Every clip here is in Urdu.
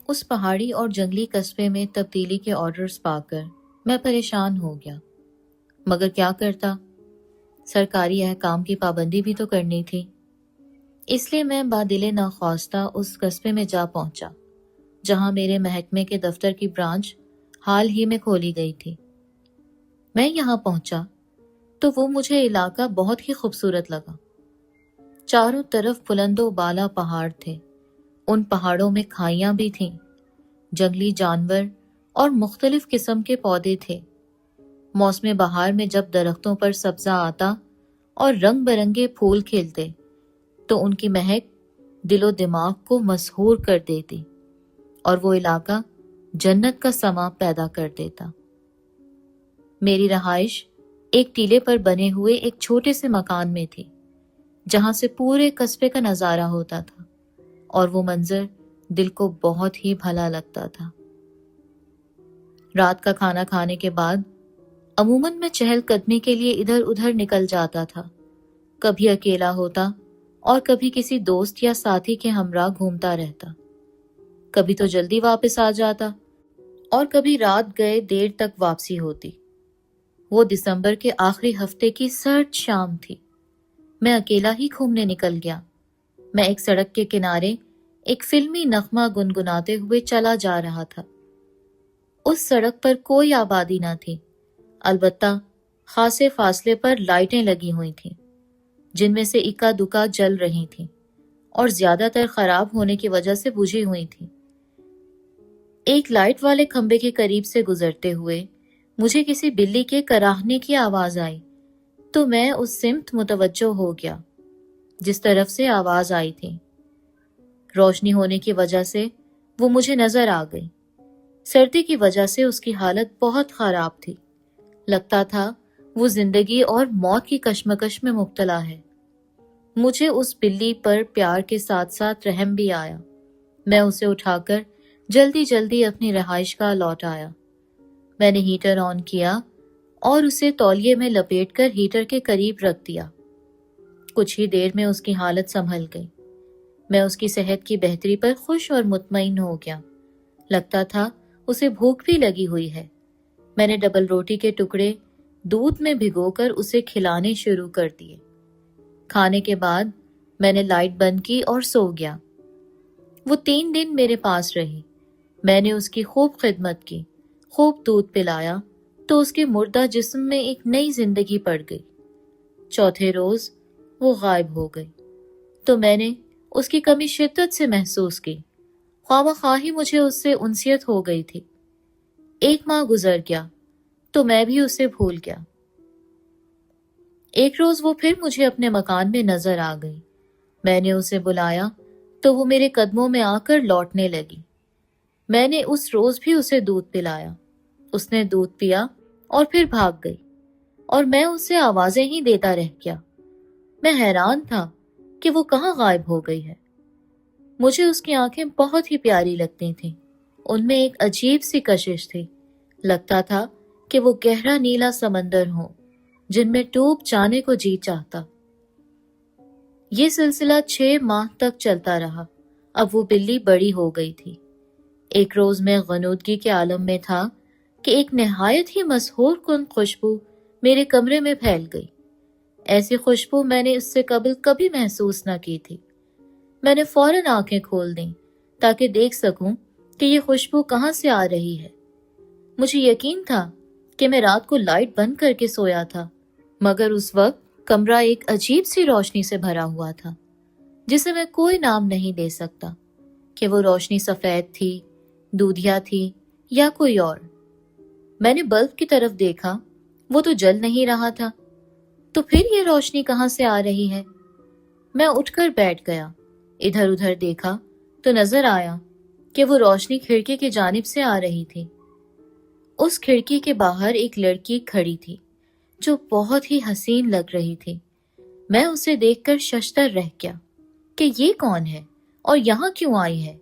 اس پہاڑی اور جنگلی قصبے میں تبدیلی کے آرڈرز پا کر میں پریشان ہو گیا، مگر کیا کرتا؟ سرکاری احکام کی پابندی بھی تو کرنی تھی۔ اس لیے میں بادل ناخواستہ اس قصبے میں جا پہنچا جہاں میرے محکمے کے دفتر کی برانچ حال ہی میں کھولی گئی تھی۔ میں یہاں پہنچا تو وہ مجھے علاقہ بہت ہی خوبصورت لگا۔ چاروں طرف بلند و بالا پہاڑ تھے، ان پہاڑوں میں کھائیاں بھی تھیں، جنگلی جانور اور مختلف قسم کے پودے تھے۔ موسم بہار میں جب درختوں پر سبزہ آتا اور رنگ برنگے پھول کھلتے تو ان کی مہک دل و دماغ کو مسحور کر دیتی اور وہ علاقہ جنت کا سما پیدا کر دیتا۔ میری رہائش ایک ٹیلے پر بنے ہوئے ایک چھوٹے سے مکان میں تھی جہاں سے پورے قصبے کا نظارہ ہوتا تھا، اور وہ منظر دل کو بہت ہی بھلا لگتا تھا۔ رات کا کھانا کھانے کے بعد عموماً میں چہل قدمی کے لیے ادھر ادھر نکل جاتا تھا، کبھی اکیلا ہوتا اور کبھی کسی دوست یا ساتھی کے ہمراہ گھومتا رہتا، کبھی تو جلدی واپس آ جاتا اور کبھی رات گئے دیر تک واپسی ہوتی۔ وہ دسمبر کے آخری ہفتے کی سرد شام تھی۔ میں اکیلا ہی گھومنے نکل گیا۔ میں ایک سڑک کے کنارے ایک فلمی نغمہ گنگناتے ہوئے چلا جا رہا تھا۔ اس سڑک پر کوئی آبادی نہ تھی، البتہ خاصے فاصلے پر لائٹیں لگی ہوئی تھیں جن میں سے اکا دکا جل رہی تھیں اور زیادہ تر خراب ہونے کی وجہ سے بجھی ہوئی تھیں۔ ایک لائٹ والے کھمبے کے قریب سے گزرتے ہوئے مجھے کسی بلی کے کراہنے کی آواز آئی تو میں اس سمت متوجہ ہو گیا جس طرف سے آواز آئی تھی۔ روشنی ہونے کی وجہ سے وہ مجھے نظر آ گئی۔ سردی کی وجہ سے اس کی حالت بہت خراب تھی، لگتا تھا وہ زندگی اور موت کی کشمکش میں مبتلا ہے۔ مجھے اس بلی پر پیار کے ساتھ ساتھ رحم بھی آیا۔ میں اسے اٹھا کر جلدی جلدی اپنی رہائش گاہ لوٹ آیا۔ میں نے ہیٹر آن کیا اور اسے تولیے میں لپیٹ کر ہیٹر کے قریب رکھ دیا۔ کچھ ہی دیر میں اس کی حالت سنبھل گئی۔ میں اس کی صحت کی بہتری پر خوش اور مطمئن ہو گیا۔ لگتا تھا اسے بھوک بھی لگی ہوئی ہے۔ میں نے ڈبل روٹی کے ٹکڑے دودھ میں بھگو کر اسے کھلانے شروع کر دیے۔ کھانے کے بعد میں نے لائٹ بند کی اور سو گیا۔ وہ 3 دن میرے پاس رہی۔ میں نے اس کی خوب خدمت کی، خوب دودھ پلایا تو اس کے مردہ جسم میں ایک نئی زندگی پڑ گئی۔ چوتھے روز وہ غائب ہو گئی تو میں نے اس کی کمی شدت سے محسوس کی۔ خواہ مخواہ ہی مجھے اس سے انسیت ہو گئی تھی۔ 1 ماہ گزر گیا تو میں بھی اسے بھول گیا۔ ایک روز وہ پھر مجھے اپنے مکان میں نظر آ گئی۔ میں نے اسے بلایا تو وہ میرے قدموں میں آ کر لوٹنے لگی۔ میں نے اس روز بھی اسے دودھ پلایا۔ اس نے دودھ پیا اور پھر بھاگ گئی، اور میں اسے آوازیں ہی دیتا رہ گیا۔ میں حیران تھا کہ وہ کہاں غائب ہو گئی ہے۔ مجھے اس کی آنکھیں بہت ہی پیاری لگتی تھیں۔ ان میں ایک عجیب سی کشش تھی۔ لگتا تھا کہ وہ گہرا نیلا سمندر ہو جن میں ڈوب جانے کو جی چاہتا۔ یہ سلسلہ 6 ماہ تک چلتا رہا۔ اب وہ بلی بڑی ہو گئی تھی۔ ایک روز میں غنودگی کے عالم میں تھا کہ ایک نہایت ہی مسحور کن خوشبو میرے کمرے میں پھیل گئی۔ ایسی خوشبو میں نے اس سے قبل کبھی محسوس نہ کی تھی۔ میں نے فوراً آنکھیں کھول دیں تاکہ دیکھ سکوں کہ یہ خوشبو کہاں سے آ رہی ہے۔ مجھے یقین تھا کہ میں رات کو لائٹ بند کر کے سویا تھا، مگر اس وقت کمرہ ایک عجیب سی روشنی سے بھرا ہوا تھا جسے میں کوئی نام نہیں دے سکتا کہ وہ روشنی سفید تھی، دودھیا تھی یا کوئی اور۔ میں نے بلب کی طرف دیکھا، وہ تو جل نہیں رہا تھا، تو پھر یہ روشنی کہاں سے آ رہی ہے؟ میں اٹھ کر بیٹھ گیا، ادھر ادھر دیکھا تو نظر آیا کہ وہ روشنی کھڑکی کی جانب سے آ رہی تھی۔ اس کھڑکی کے باہر ایک لڑکی کھڑی تھی جو بہت ہی حسین لگ رہی تھی۔ میں اسے دیکھ کر ششدر رہ گیا کہ یہ کون ہے اور یہاں کیوں آئی ہے۔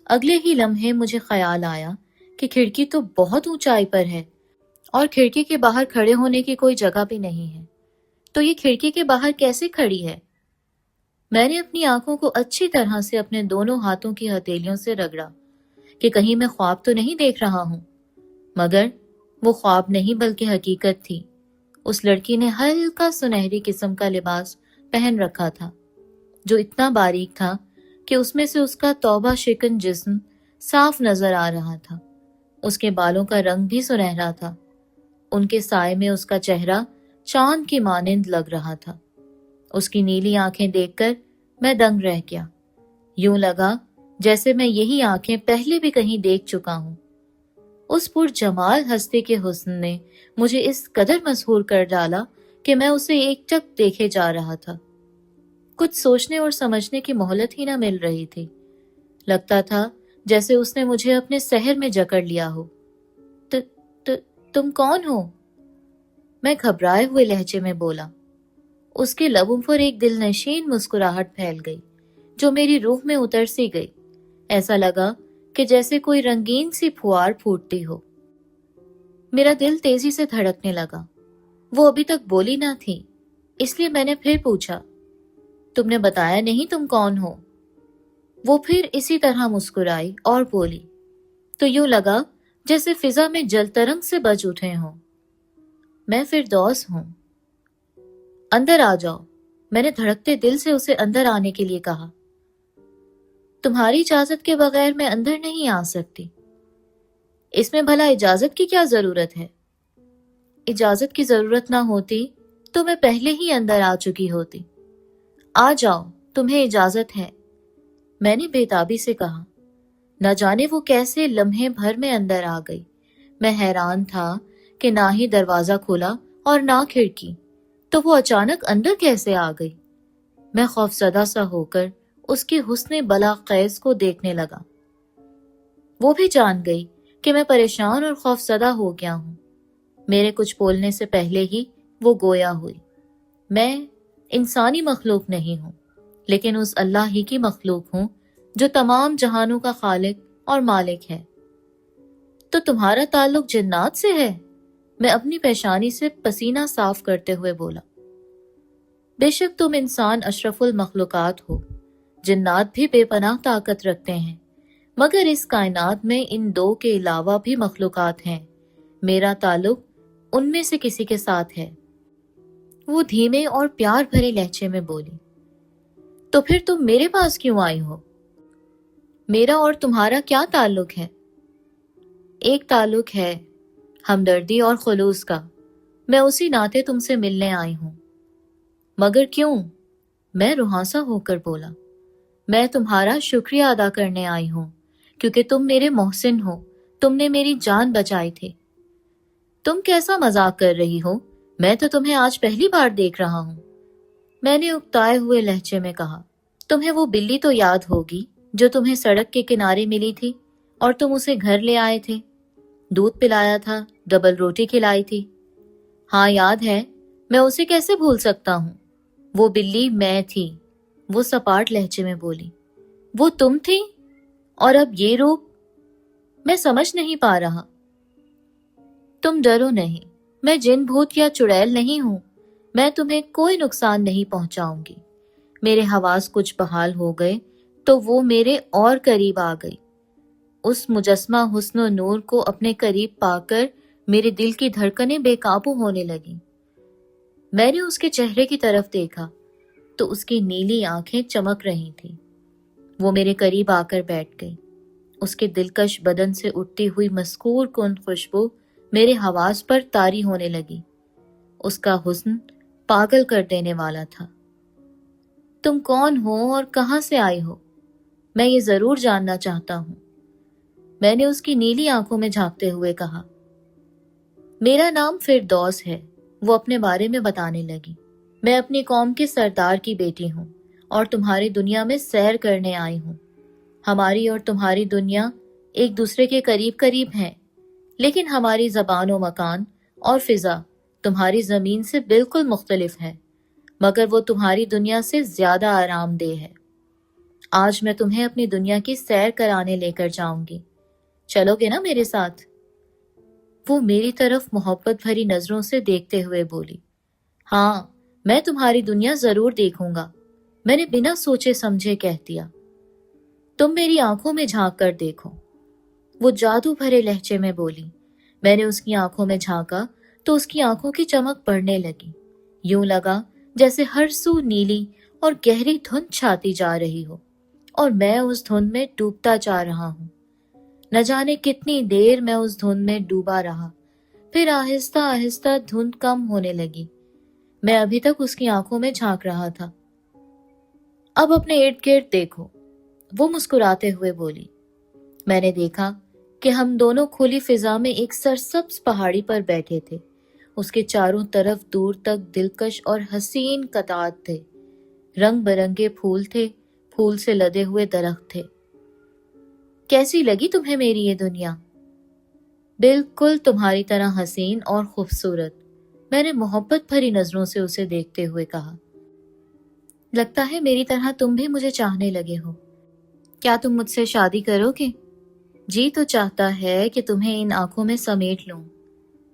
اگلے ہی لمحے مجھے خیال آیا کہ کھڑکی تو بہت اونچائی پر ہے اور کھڑکی کے باہر کھڑے ہونے کی کوئی جگہ بھی نہیں ہے، تو یہ کھڑکی کے باہر کیسے کھڑی ہے؟ میں نے اپنی آنکھوں کو اچھی طرح سے اپنے دونوں ہاتھوں کی ہتھیلیوں سے رگڑا کہ کہیں میں خواب تو نہیں دیکھ رہا ہوں، مگر وہ خواب نہیں بلکہ حقیقت تھی۔ اس لڑکی نے ہلکا سنہری قسم کا لباس پہن رکھا تھا جو اتنا باریک تھا کہ اس میں سے اس کا توبہ شکن جسم صاف نظر آ رہا تھا۔ اس کے بالوں کا رنگ بھی سنہرا تھا، ان کے سائے میں اس کا چہرہ چاند کی مانند لگ رہا تھا۔ اس کی نیلی آنکھیں دیکھ کر میں دنگ رہ گیا، یوں لگا جیسے میں یہی آنکھیں پہلے بھی کہیں دیکھ چکا ہوں۔ اس پر جمال ہستی کے حسن نے مجھے اس قدر مسحور کر ڈالا کہ میں اسے ایک ٹک دیکھے جا رہا تھا۔ کچھ سوچنے اور سمجھنے کی مہلت ہی نہ مل رہی تھی۔ لگتا تھا جیسے اس نے مجھے اپنے سحر میں جکڑ لیا ہو۔ تم کون ہو؟ میں گھبرائے ہوئے لہجے میں بولا۔ اس کے لبوں پر ایک دل نشین مسکراہٹ پھیل گئی جو میری روح میں اتر سی گئی۔ ایسا لگا کہ جیسے کوئی رنگین سی پھوار پھوٹتی ہو۔ میرا دل تیزی سے دھڑکنے لگا۔ وہ ابھی تک بولی نہ تھی، اس لیے میں نے پھر پوچھا، تم نے بتایا نہیں تم کون ہو؟ وہ پھر اسی طرح مسکرائی اور بولی، تو یوں لگا جیسے فضا میں جل ترنگ سے بج اٹھے ہوں، میں فردوس ہوں۔ اندر آ جاؤ، میں نے دھڑکتے دل سے اسے اندر آنے کے لیے کہا۔ تمہاری اجازت کے بغیر میں اندر نہیں آ سکتی۔ اس میں بھلا اجازت کی کیا ضرورت ہے؟ اجازت کی ضرورت نہ ہوتی تو میں پہلے ہی اندر آ چکی ہوتی۔ آ جاؤ، تمہیں اجازت ہے، میں نے بے تابی سے کہا۔ نہ جانے وہ کیسے لمحے بھر میں اندر آ گئی۔ میں حیران تھا کہ نہ ہی دروازہ کھلا اور نہ کھڑکی، تو وہ اچانک اندر کیسے آ گئی؟ میں خوفزدہ سا ہو کر اس کے حسن بلاخیز کو دیکھنے لگا۔ وہ بھی جان گئی کہ میں پریشان اور خوفزدہ ہو گیا ہوں۔ میرے کچھ بولنے سے پہلے ہی وہ گویا ہوئی۔ میں انسانی مخلوق نہیں ہوں، لیکن اس اللہ ہی کی مخلوق ہوں جو تمام جہانوں کا خالق اور مالک ہے۔ تو تمہارا تعلق جنات سے ہے؟ میں اپنی پیشانی سے پسینہ صاف کرتے ہوئے بولا۔ بے شک تم انسان اشرف المخلوقات ہو، جنات بھی بے پناہ طاقت رکھتے ہیں، مگر اس کائنات میں ان دو کے علاوہ بھی مخلوقات ہیں، میرا تعلق ان میں سے کسی کے ساتھ ہے۔ وہ دھیمے اور پیار بھرے لہجے میں بولی۔ تو پھر تم میرے پاس کیوں آئی ہو؟ میرا اور تمہارا کیا تعلق ہے؟ ایک تعلق ہے، ہمدردی اور خلوص کا، میں اسی ناطے تم سے ملنے آئی ہوں۔ مگر کیوں؟ میں رہاسا ہو کر بولا۔ میں تمہارا شکریہ ادا کرنے آئی ہوں، کیونکہ تم میرے محسن ہو، تم نے میری جان بچائی تھی۔ تم کیسا مذاق کر رہی ہو؟ میں تو تمہیں آج پہلی بار دیکھ رہا ہوں، میں نے اکتائے ہوئے لہجے میں کہا۔ تمہیں وہ بلی تو یاد ہوگی جو تمہیں سڑک کے کنارے ملی تھی اور تم اسے گھر لے آئے تھے، دودھ پلایا تھا، ڈبل روٹی کھلائی تھی۔ ہاں یاد ہے، میں اسے کیسے بھول سکتا ہوں؟ وہ بلی میں تھی، وہ سپاٹ لہجے میں بولی۔ وہ تم تھی؟ اور اب یہ روپ؟ میں سمجھ نہیں پا رہا۔ تم ڈرو نہیں، میں جن بھوت یا چڑیل نہیں ہوں، میں تمہیں کوئی نقصان نہیں پہنچاؤں گی۔ میرے حواس کچھ بحال ہو گئے تو وہ میرے اور قریب آ گئی۔ اس مجسمہ حسن و نور کو اپنے قریب پا کر میرے دل کی دھڑکنیں بے قابو ہونے لگیں۔ میں نے اس کے چہرے کی طرف دیکھا تو اس کی نیلی آنکھیں چمک رہی تھیں۔ وہ میرے قریب آ کر بیٹھ گئی۔ اس کے دلکش بدن سے اٹھتی ہوئی مسکور کن خوشبو میرے حواس پر طاری ہونے لگی۔ اس کا حسن پاگل کر دینے والا تھا۔ تم کون ہو اور کہاں سے آئی ہو؟ میں یہ ضرور جاننا چاہتا ہوں، میں نے اس کی نیلی آنکھوں میں جھانکتے ہوئے کہا۔ میرا نام فردوس ہے، وہ اپنے بارے میں بتانے لگی۔ میں اپنی قوم کے سردار کی بیٹی ہوں اور تمہاری دنیا میں سیر کرنے آئی ہوں۔ ہماری اور تمہاری دنیا ایک دوسرے کے قریب قریب ہیں، لیکن ہماری زبان و مکان اور فضا تمہاری زمین سے بالکل مختلف ہے، مگر وہ تمہاری دنیا سے زیادہ آرام دہ ہے۔ آج میں تمہیں اپنی دنیا کی سیر کرانے لے کر جاؤں گی، چلو گے نا میرے ساتھ؟ وہ میری طرف محبت بھری نظروں سے دیکھتے ہوئے بولی۔ ہاں، میں تمہاری دنیا ضرور دیکھوں گا، میں نے بنا سوچے سمجھے کہہ دیا۔ تم میری آنکھوں میں جھانک کر دیکھو، وہ جادو بھرے لہجے میں بولی۔ میں نے اس کی آنکھوں میں جھانکا تو اس کی آنکھوں کی چمک بڑھنے لگی، یوں لگا جیسے ہر سو نیلی اور گہری دھند چھاتی جا رہی ہو، اور میں اس دھند میں ڈوبتا جا رہا ہوں۔ نہ جانے کتنی دیر میں اس دھند میں ڈوبا رہا، پھر آہستہ آہستہ دھند کم ہونے لگی۔ میں ابھی تک اس کی آنکھوں میں جھانک رہا تھا۔ اب اپنے ارد گرد دیکھو، وہ مسکراتے ہوئے بولی۔ میں نے دیکھا کہ ہم دونوں کھلی فضا میں ایک سرسبز پہاڑی پر بیٹھے تھے۔ اس کے چاروں طرف دور تک دلکش اور حسین قطعات تھے، رنگ برنگے پھول تھے، پھول سے لدے ہوئے درخت تھے۔ کیسی لگی تمہیں میری یہ دنیا؟ بالکل تمہاری طرح حسین اور خوبصورت، میں نے محبت بھری نظروں سے اسے دیکھتے ہوئے کہا۔ لگتا ہے میری طرح تم بھی مجھے چاہنے لگے ہو۔ کیا تم مجھ سے شادی کرو گے؟ جی تو چاہتا ہے کہ تمہیں ان آنکھوں میں سمیٹ لوں،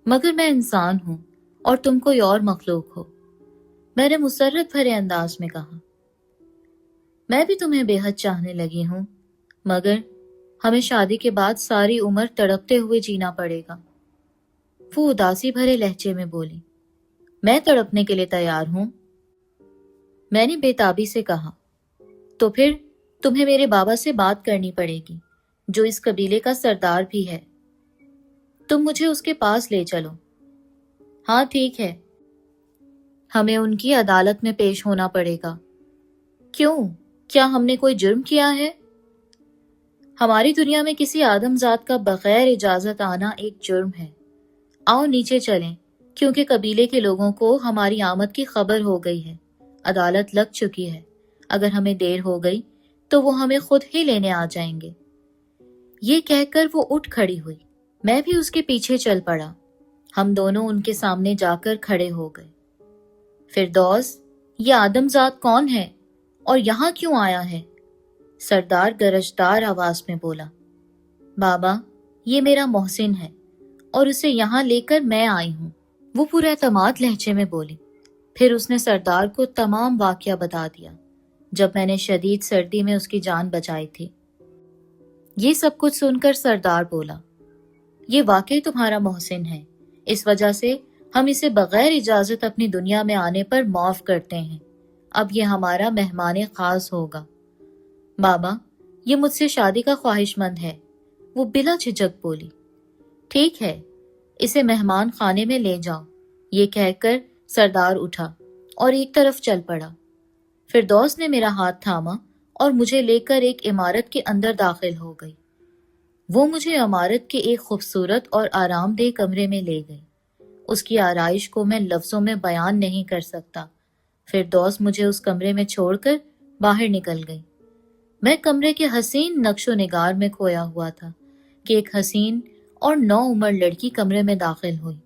مگر میں انسان ہوں اور تم کوئی اور مخلوق ہو، میں نے مسرت بھرے انداز میں کہا۔ میں بھی تمہیں بے حد چاہنے لگی ہوں، مگر ہمیں شادی کے بعد ساری عمر تڑپتے ہوئے جینا پڑے گا، وہ اداسی بھرے لہجے میں بولی۔ میں تڑپنے کے لیے تیار ہوں، میں نے بے تابی سے کہا۔ تو پھر تمہیں میرے بابا سے بات کرنی پڑے گی، جو اس قبیلے کا سردار بھی ہے۔ تم مجھے اس کے پاس لے چلو۔ ہاں ٹھیک ہے، ہمیں ان کی عدالت میں پیش ہونا پڑے گا۔ کیوں؟ کیا ہم نے کوئی جرم کیا ہے؟ ہماری دنیا میں کسی آدم ذات کا بغیر اجازت آنا ایک جرم ہے۔ آؤ نیچے چلیں، کیونکہ قبیلے کے لوگوں کو ہماری آمد کی خبر ہو گئی ہے، عدالت لگ چکی ہے، اگر ہمیں دیر ہو گئی تو وہ ہمیں خود ہی لینے آ جائیں گے۔ یہ کہہ کر وہ اٹھ کھڑی ہوئی، میں بھی اس کے پیچھے چل پڑا۔ ہم دونوں ان کے سامنے جا کر کھڑے ہو گئے۔ فردوس، یہ آدم ذات کون ہے اور یہاں کیوں آیا ہے؟ سردار گرجدار آواز میں بولا۔ بابا، یہ میرا محسن ہے اور اسے یہاں لے کر میں آئی ہوں، وہ پورے اعتماد لہجے میں بولی۔ پھر اس نے سردار کو تمام واقعہ بتا دیا، جب میں نے شدید سردی میں اس کی جان بچائی تھی۔ یہ سب کچھ سن کر سردار بولا، یہ واقعی تمہارا محسن ہے، اس وجہ سے ہم اسے بغیر اجازت اپنی دنیا میں آنے پر معاف کرتے ہیں۔ اب یہ ہمارا مہمان خاص ہوگا۔ بابا، یہ مجھ سے شادی کا خواہش مند ہے، وہ بلا جھجک بولی۔ ٹھیک ہے، اسے مہمان خانے میں لے جاؤ، یہ کہہ کر سردار اٹھا اور ایک طرف چل پڑا۔ فردوس نے میرا ہاتھ تھاما اور مجھے لے کر ایک عمارت کے اندر داخل ہو گئی۔ وہ مجھے عمارت کے ایک خوبصورت اور آرام دہ کمرے میں لے گئی۔ اس کی آرائش کو میں لفظوں میں بیان نہیں کر سکتا۔ فردوس مجھے اس کمرے میں چھوڑ کر باہر نکل گئی۔ میں کمرے کے حسین نقش و نگار میں کھویا ہوا تھا کہ ایک حسین اور نوعمر لڑکی کمرے میں داخل ہوئی۔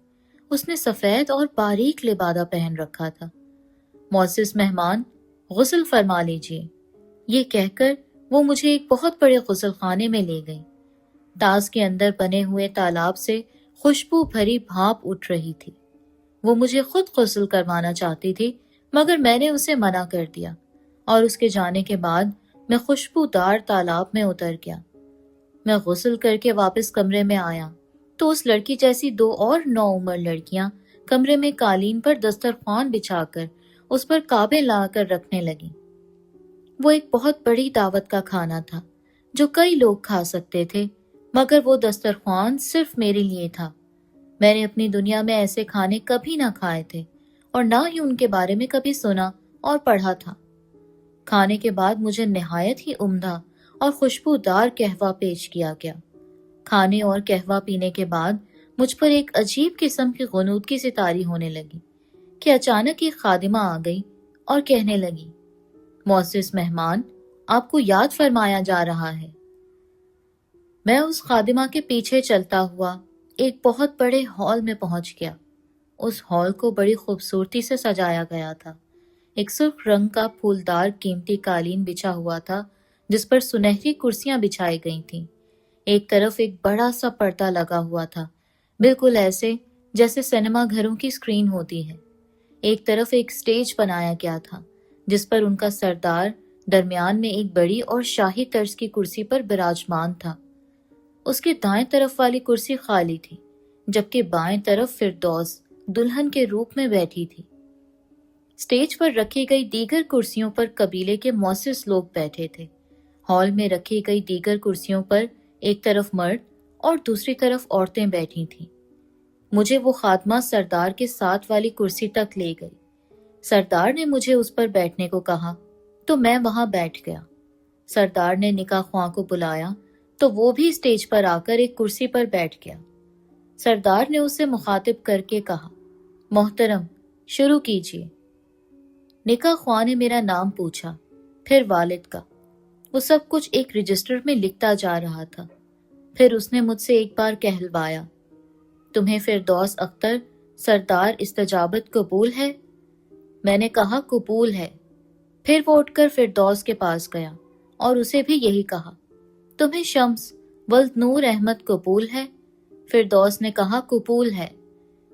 اس نے سفید اور باریک لبادہ پہن رکھا تھا۔ معزز مہمان، غسل فرما لیجیے، یہ کہہ کر وہ مجھے ایک بہت بڑے غسل خانے میں لے گئی۔ تاز کے اندر بنے ہوئے تالاب سے خوشبو بھری بھاپ اٹھ رہی تھی۔ وہ مجھے خود غسل کروانا چاہتی تھی، مگر میں نے اسے منع کر دیا، اور اس کے جانے کے بعد میں خوشبودار تالاب میں اتر گیا۔ میں غسل کر کے واپس کمرے میں آیا تو اس لڑکی جیسی دو اور نوعمر لڑکیاں کمرے میں قالین پر دسترخوان بچھا کر اس پر کعبے لا کر رکھنے لگیں۔ وہ ایک بہت بڑی دعوت کا کھانا تھا جو کئی لوگ کھا سکتے تھے، مگر وہ دسترخوان صرف میرے لیے تھا۔ میں نے اپنی دنیا میں ایسے کھانے کبھی نہ کھائے تھے اور نہ ہی ان کے بارے میں کبھی سنا اور پڑھا تھا۔ کھانے کے بعد مجھے نہایت ہی عمدہ اور خوشبودار قہوہ پیش کیا گیا۔ کھانے اور قہوہ پینے کے بعد مجھ پر ایک عجیب قسم کی غنودگی سی طاری ہونے لگی کہ اچانک ایک خادمہ آ گئی اور کہنے لگی، معزز مہمان، آپ کو یاد فرمایا جا رہا ہے۔ میں اس خادمہ کے پیچھے چلتا ہوا ایک بہت بڑے ہال میں پہنچ گیا۔ اس ہال کو بڑی خوبصورتی سے سجایا گیا تھا۔ ایک سرخ رنگ کا پھولدار قیمتی قالین بچھا ہوا تھا جس پر سنہری کرسیاں بچھائی گئی تھیں۔ ایک طرف ایک بڑا سا پردہ لگا ہوا تھا، بالکل ایسے جیسے سینما گھروں کی اسکرین ہوتی ہے۔ ایک طرف ایک سٹیج بنایا گیا تھا جس پر ان کا سردار درمیان میں ایک بڑی اور شاہی طرز کی کرسی پر براجمان تھا۔ اس کے دائیں طرف والی کرسی خالی تھی، جبکہ بائیں طرف فردوس دلہن کے روپ میں بیٹھی تھی۔ اسٹیج پر رکھی گئی دیگر کرسیوں پر قبیلے کے معزز لوگ بیٹھے تھے۔ ہال میں رکھی گئی دیگر کرسیوں پر ایک طرف مرد اور دوسری طرف عورتیں بیٹھی تھیں۔ مجھے وہ خادمہ سردار کے ساتھ والی کرسی تک لے گئی۔ سردار نے مجھے اس پر بیٹھنے کو کہا تو میں وہاں بیٹھ گیا۔ سردار نے نکاح خواں کو بلایا تو وہ بھی اسٹیج پر آ کر ایک کرسی پر بیٹھ گیا۔ سردار نے اسے مخاطب کر کے کہا، محترم، شروع کیجیے۔ نکاح خواں نے میرا نام پوچھا، پھر والد کا۔ وہ سب کچھ ایک رجسٹر میں لکھتا جا رہا تھا۔ پھر اس نے مجھ سے ایک بار کہلوایا، تمہیں فردوس اختر سردار استجابت قبول ہے؟ میں نے کہا قبول ہے۔ پھر وہ اٹھ کر فردوس کے پاس گیا اور اسے بھی یہی کہا، تمہیں شمس ولد نور احمد قبول ہے؟ فردوس نے کہا قبول ہے۔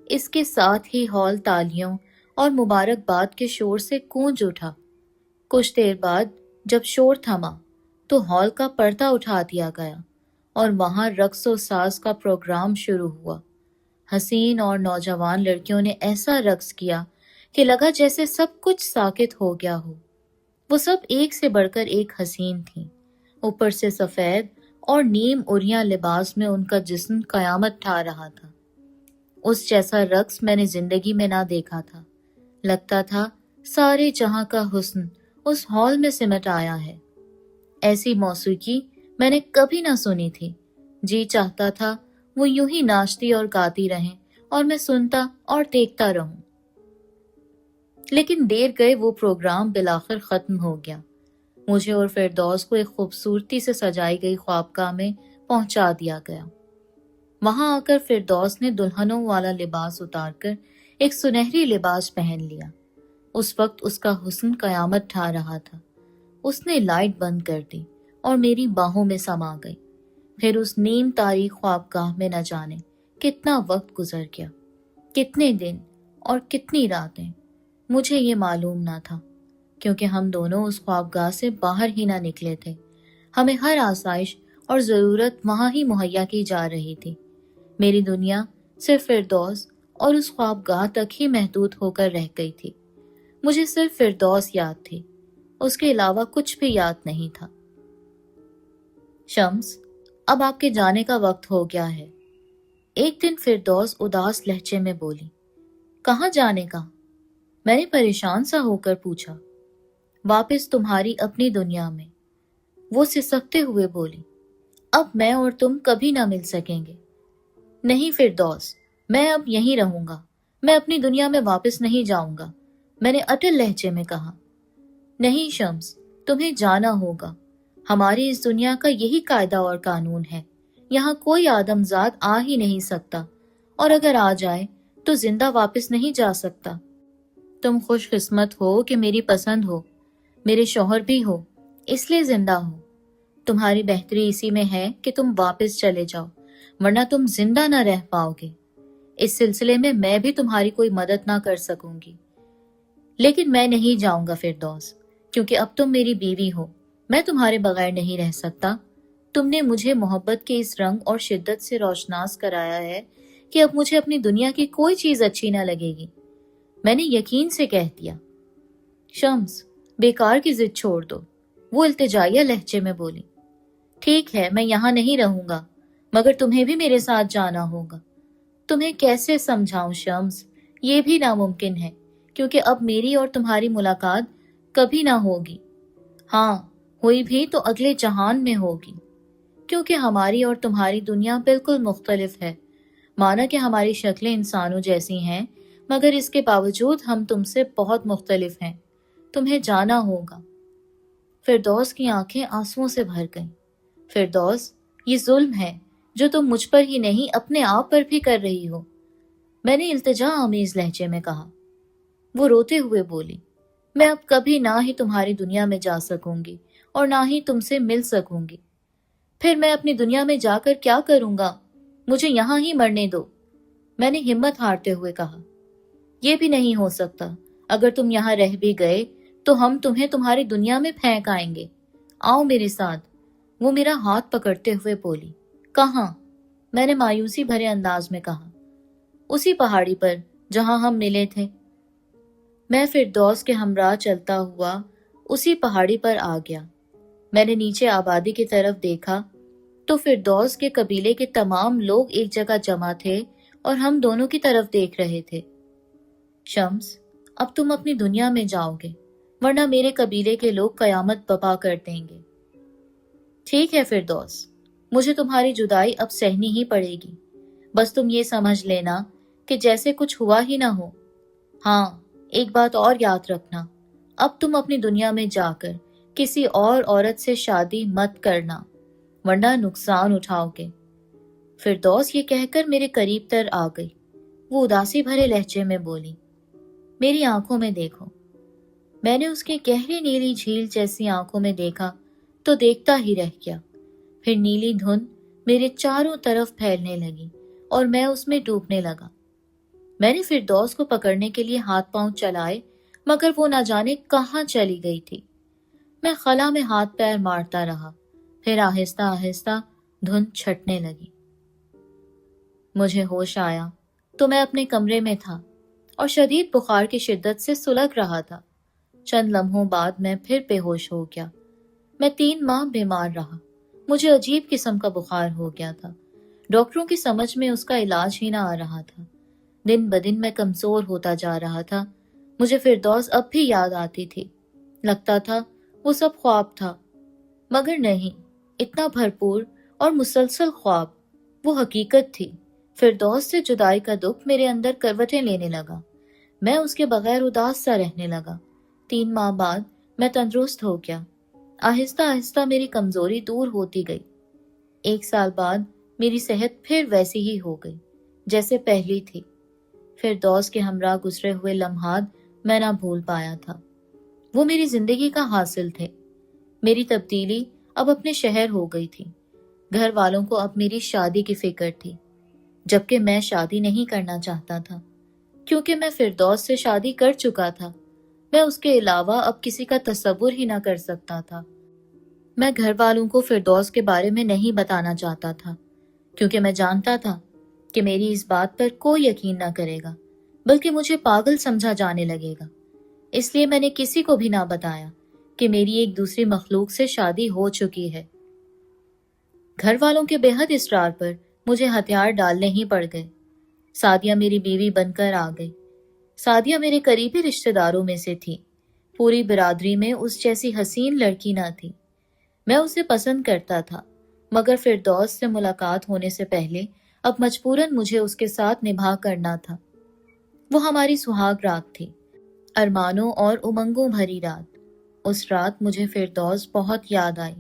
اس کے ساتھ ہی ہال تالیوں اور مبارکباد کے شور سے گونج اٹھا۔ کچھ دیر بعد جب شور تھما تو ہال کا پردہ اٹھا دیا گیا اور وہاں رقص و ساز کا پروگرام شروع ہوا۔ حسین اور نوجوان لڑکیوں نے ایسا رقص کیا کہ لگا جیسے سب کچھ ساکت ہو گیا ہو۔ وہ سب ایک سے بڑھ کر ایک حسین تھیں۔ اوپر سے سفید اور نیم اریاں لباس میں ان کا جسم قیامت ٹھا رہا تھا۔ اس جیسا رقص میں نے زندگی میں نہ دیکھا تھا۔ لگتا تھا سارے جہاں کا حسن اس ہال میں سمٹ آیا ہے۔ ایسی موسیقی میں نے کبھی نہ سنی تھی۔ جی چاہتا تھا وہ یوں ہی ناچتی اور گاتی رہیں اور میں سنتا اور دیکھتا رہوں۔ لیکن دیر گئے وہ پروگرام بالآخر ختم ہو گیا۔ مجھے اور فردوس کو ایک خوبصورتی سے سجائی گئی خوابگاہ میں پہنچا دیا گیا۔ وہاں آ کر فردوس نے دلہنوں والا لباس اتار کر ایک سنہری لباس پہن لیا۔ اس وقت اس کا حسن قیامت ٹھا رہا تھا۔ اس نے لائٹ بند کر دی اور میری باہوں میں سما گئی۔ پھر اس نیم تاریک خوابگاہ میں نہ جانے کتنا وقت گزر گیا، کتنے دن اور کتنی راتیں، مجھے یہ معلوم نہ تھا، کیونکہ ہم دونوں اس خوابگاہ سے باہر ہی نہ نکلے تھے۔ ہمیں ہر آسائش اور ضرورت وہاں ہی مہیا کی جا رہی تھی۔ میری دنیا صرف فردوس اور اس خوابگاہ تک ہی محدود ہو کر رہ گئی تھی۔ مجھے صرف فردوس یاد تھی، اس کے علاوہ کچھ بھی یاد نہیں تھا۔ شمس، اب آپ کے جانے کا وقت ہو گیا ہے۔ ایک دن فردوس اداس لہجے میں بولی۔ کہاں جانے کا؟ میں نے پریشان سا ہو کر پوچھا۔ واپس تمہاری اپنی دنیا میں، وہ سسکتے ہوئے بولی۔ اب میں اور تم کبھی نہ مل سکیں گے۔ نہیں فردوس، میں اب یہیں رہوں گا، میں اپنی دنیا میں واپس نہیں جاؤں گا، میں نے اٹل لہجے میں کہا۔ نہیں شمس، تمہیں جانا ہوگا۔ ہماری اس دنیا کا یہی قاعدہ اور قانون ہے۔ یہاں کوئی آدم زاد آ ہی نہیں سکتا، اور اگر آ جائے تو زندہ واپس نہیں جا سکتا۔ تم خوش قسمت ہو کہ میری پسند ہو، میرے شوہر بھی ہو، اس لیے زندہ ہو۔ تمہاری بہتری اسی میں ہے کہ تم واپس چلے جاؤ، ورنہ تم زندہ نہ رہ پاؤ گے۔ اس سلسلے میں بھی تمہاری کوئی مدد نہ کر سکوں گی۔ لیکن میں نہیں جاؤں گا فردوس، کیونکہ اب تم میری بیوی ہو، میں تمہارے بغیر نہیں رہ سکتا۔ تم نے مجھے محبت کے اس رنگ اور شدت سے روشناس کرایا ہے کہ اب مجھے اپنی دنیا کی کوئی چیز اچھی نہ لگے گی۔ میں نے یقین سے کہہ دیا۔ شمس، بیکار کی ضد چھوڑ دو، وہ التجائیہ لہجے میں بولی۔ ٹھیک ہے، میں یہاں نہیں رہوں گا، مگر تمہیں بھی میرے ساتھ جانا ہوگا۔ تمہیں کیسے سمجھاؤں شمس، یہ بھی ناممکن ہے، کیونکہ اب میری اور تمہاری ملاقات کبھی نہ ہوگی۔ ہاں، ہوئی بھی تو اگلے جہان میں ہوگی، کیونکہ ہماری اور تمہاری دنیا بالکل مختلف ہے۔ مانا کہ ہماری شکلیں انسانوں جیسی ہیں، مگر اس کے باوجود ہم تم سے بہت مختلف ہیں۔ تمہیں جانا ہوگا۔ فردوس کی آنکھیں آنسوؤں سے بھر گئیں۔ فردوس، یہ ظلم ہے جو تم مجھ پر ہی نہیں اپنے آپ پر بھی کر رہی ہو، میں نے التجا آمیز لہجے میں کہا۔ وہ روتے ہوئے بولی، میں اب کبھی نہ ہی تمہاری دنیا میں جا سکوں گی اور نہ ہی تم سے مل سکوں گی۔ پھر میں اپنی دنیا میں جا کر کیا کروں گا؟ مجھے یہاں ہی مرنے دو، میں نے ہمت ہارتے ہوئے کہا۔ یہ بھی نہیں ہو سکتا، اگر تم یہاں رہ بھی گئے تو ہم تمہیں تمہاری دنیا میں پھینک آئیں گے۔ آؤ میرے ساتھ، وہ میرا ہاتھ پکڑتے ہوئے بولی۔ کہاں؟ میں نے مایوسی بھرے انداز میں کہا۔ اسی پہاڑی پر جہاں ہم ملے تھے۔ میں فردوس کے ہمراہ چلتا ہوا اسی پہاڑی پر آ گیا۔ میں نے نیچے آبادی کی طرف دیکھا تو فردوس کے قبیلے کے تمام لوگ ایک جگہ جمع تھے اور ہم دونوں کی طرف دیکھ رہے تھے۔ شمس، اب تم اپنی دنیا میں جاؤ گے، ورنہ میرے قبیلے کے لوگ قیامت برپا کر دیں گے۔ ٹھیک ہے فردوس، مجھے تمہاری جدائی اب سہنی ہی پڑے گی، بس تم یہ سمجھ لینا کہ جیسے کچھ ہوا ہی نہ ہو۔ ہاں، ایک بات اور یاد رکھنا، اب تم اپنی دنیا میں جا کر کسی اور عورت سے شادی مت کرنا، ورنہ نقصان اٹھاؤ گے۔ فردوس یہ کہہ کر میرے قریب تر آ گئی۔ وہ اداسی بھرے لہجے میں بولی، میری آنکھوں میں دیکھو۔ میں نے اس کی گہری نیلی جھیل جیسی آنکھوں میں دیکھا تو دیکھتا ہی رہ گیا۔ پھر نیلی دھند میرے چاروں طرف پھیلنے لگی اور میں اس میں ڈوبنے لگا۔ میں نے فردوس کو پکڑنے کے لیے ہاتھ پاؤں چلائے، مگر وہ نہ جانے کہاں چلی گئی تھی۔ میں خلا میں ہاتھ پیر مارتا رہا، پھر آہستہ آہستہ دھند چھٹنے لگی۔ مجھے ہوش آیا تو میں اپنے کمرے میں تھا اور شدید بخار کی شدت سے سلگ رہا تھا۔ چند لمحوں بعد میں پھر بے ہوش ہو گیا۔ میں 3 ماہ بیمار رہا۔ مجھے عجیب قسم کا بخار ہو گیا تھا۔ ڈاکٹروں کی سمجھ میں اس کا علاج ہی نہ آ رہا تھا۔ دن بدن میں کمزور ہوتا جا رہا تھا۔ مجھے فردوس اب بھی یاد آتی تھی۔ لگتا تھا وہ سب خواب تھا، مگر نہیں، اتنا بھرپور اور مسلسل خواب، وہ حقیقت تھی۔ فردوس سے جدائی کا دکھ میرے اندر کروٹیں لینے لگا۔ میں اس کے بغیر اداس سا رہنے لگا۔ 3 ماہ بعد میں تندرست ہو گیا۔ آہستہ آہستہ میری کمزوری دور ہوتی گئی۔ 1 سال بعد میری صحت پھر ویسی ہی ہو گئی جیسے پہلی تھی۔ فردوس کے ہمراہ گزرے ہوئے لمحات میں نہ بھول پایا تھا۔ وہ میری زندگی کا حاصل تھے۔ میری تبدیلی اب اپنے شہر ہو گئی تھی۔ گھر والوں کو اب میری شادی کی فکر تھی، جبکہ میں شادی نہیں کرنا چاہتا تھا، کیونکہ میں فردوس سے شادی کر چکا تھا۔ میں اس کے علاوہ اب کسی کا تصور ہی نہ کر سکتا تھا۔ میں گھر والوں کو فردوس کے بارے میں نہیں بتانا چاہتا تھا، کیونکہ میں جانتا تھا کہ میری اس بات پر کوئی یقین نہ کرے گا، بلکہ مجھے پاگل سمجھا جانے لگے گا۔ اس لیے میں نے کسی کو بھی نہ بتایا کہ میری ایک دوسری مخلوق سے شادی ہو چکی ہے۔ گھر والوں کے بے حد اصرار پر مجھے ہتھیار ڈالنے ہی پڑ گئے۔ سعدیہ میری بیوی بن کر آ گئی۔ سعدیہ میرے قریبی رشتہ داروں میں سے تھی۔ پوری برادری میں اس جیسی حسین لڑکی نہ تھی۔ میں اسے پسند کرتا تھا، مگر فردوس سے ملاقات ہونے سے پہلے اب مجبوراً مجھے اس کے ساتھ نبھا کرنا تھا۔ وہ ہماری سہاگ رات تھی، ارمانوں اور امنگوں بھری رات۔ اس رات مجھے فردوس بہت یاد آئی،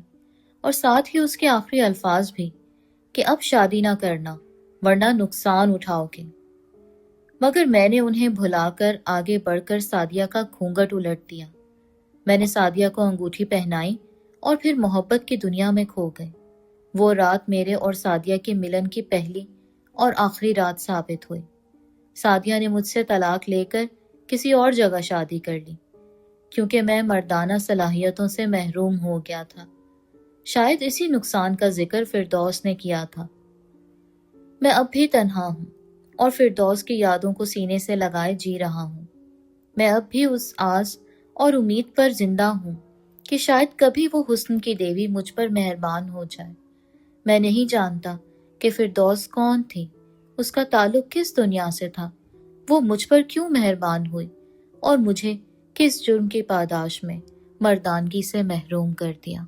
اور ساتھ ہی اس کے آخری الفاظ بھی کہ اب شادی نہ کرنا ورنہ نقصان اٹھاؤ گے۔ مگر میں نے انہیں بھلا کر آگے بڑھ کر سعدیہ کا گھونگھٹ الٹ دیا۔ میں نے سعدیہ کو انگوٹھی پہنائی اور پھر محبت کی دنیا میں کھو گئے۔ وہ رات میرے اور سعدیہ کے ملن کی پہلی اور آخری رات ثابت ہوئی۔ سعدیہ نے مجھ سے طلاق لے کر کسی اور جگہ شادی کر لی، کیونکہ میں مردانہ صلاحیتوں سے محروم ہو گیا تھا۔ شاید اسی نقصان کا ذکر فردوس نے کیا تھا۔ میں اب بھی تنہا ہوں اور فردوس کی یادوں کو سینے سے لگائے جی رہا ہوں۔ میں اب بھی اس آس اور امید پر زندہ ہوں کہ شاید کبھی وہ حسن کی دیوی مجھ پر مہربان ہو جائے۔ میں نہیں جانتا کہ فردوس کون تھی، اس کا تعلق کس دنیا سے تھا، وہ مجھ پر کیوں مہربان ہوئی اور مجھے کس جرم کی پاداش میں مردانگی سے محروم کر دیا۔